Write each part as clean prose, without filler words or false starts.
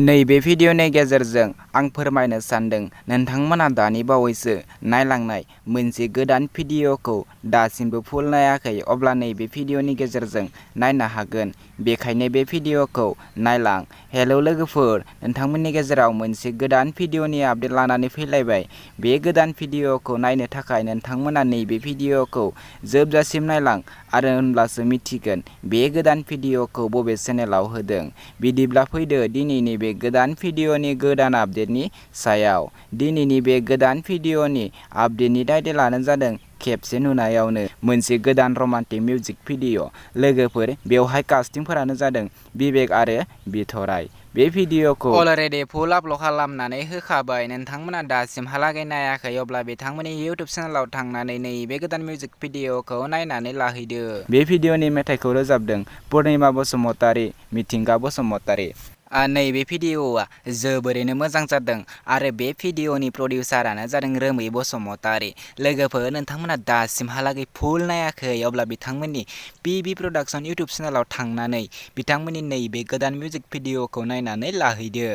नैबे भिडिअनि गेजेरजों आं फोरमायनो सानदों नोंथांमोना दानि बावैसो नायलांनाय मोनसे गोदान भिडिअखौ दासिमबो फुल नायाखै अब्ला नैबे भिडिअनि गेजेरजों नायनो हागोन। बेखायनो बे भिडिअखौ नायलां। हेलौ लोगोफोर, नोंथांमोननि गेजेराव मोनसे गोदान भिडिअनि आपडेट लानानै फैलायबाय। बे गोदान भिडिअखौ नायनो थाखाय नोंथांमोना नैबे भिडिअखौ जोबजासिम नायलां आरो होनब्लासो मिथिगोन बे गोदान भिडिअखौ बबे चेनेलाव होदों। बिदिब्ला फैदो दिनैनि बे गोदान भिडिअनि गोदान आपडेटनि सायाव। दिनैनि बे गोदान भिडिअनि आपडेटनि टाइटेलानो जादों खेबसे नुनायावनो मोनसे गोदान रमान्टिक मिउजिक भिडिअ। लोगोफोर, बेवहाय कास्टिंफोरानो जादों बिबेक आरो बिथराय। बे भिडिअखौ अलरेडि फुल आपल'ड खालामनानै होखाबाय। नोंथांमोना दासिमहालागै नायाखै अब्ला बिथांमोननि इउटुब चेनेलाव थांनानै नैबे गोदान मिउजिक भिडिअखौ नायनानै लाहैदो। बे भिडिअनि मेथाइखौ रोजाबदों पुर्निमा बसुमतारी, मिथिंगा बसुमतारी। नैबे भिडिअआ जोबोरैनो मोजां जादों आरो बे भिडिअनि प्रडिउसारानो जादों रोमै बसुमतारी। लोगोफोर, नोंथांमोना दासिमहालागै फुल नायाखै अब्ला बिथांमोननि पिबि प्रडाक्सन इउटुब चेनेलाव थांनानै बिथांमोननि नैबे गोदान मिउजिक भिडिअखौ नायनानै लाहैदो।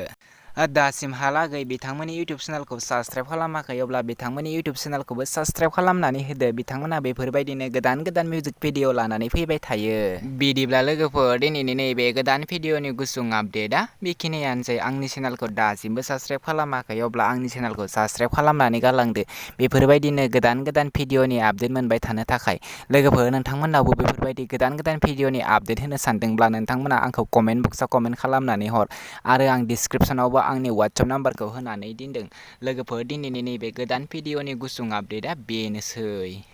दासिमहालागै बिथांमोननि इउटुब चेनेलखौ साबस्क्राइब खालामाखै अब्ला बिथांमोननि इउटुब चेनेलखौबो साबस्क्राइब खालामनानै होदो। बिथांमोना बेफोरबायदिनो गोदान गोदान मिउजिक भिडिअ लानानै फैबाय थायो। बिदिब्ला लोगोफोर, दिनैनि नैबे गोदान भिडिअनि गुसुं आपडेटआ बेखिनियानोसै। आंनि चेनेलखौ दासिमबो साबस्क्राइब खालामाखै अब्ला आंनि चेनेलखौ साबस्क्राइब खालामनानै गालांदो बेफोरबायदिनो गोदान गोदान भिडिअनि आपडेट मोनबाय थानो थाखाय। लोगोफोर, नोंथांमोनावबो बेफोरबायदि गोदान गोदान भिडिअनि आपडेट होनो सानदोंब्ला नोंथांमोना आंखौ कमेन्ट बक्सआव कमेन्ट खालामनानै हर आरो आं डिसक्रिपसनावबो आंनि वाट्सएप नाम्बारखौ होनानै दोनदों। लोगोफोर, दिनैनि नैबे गोदान भिडिअनि गुसुं आपडेटआ बेनोसै।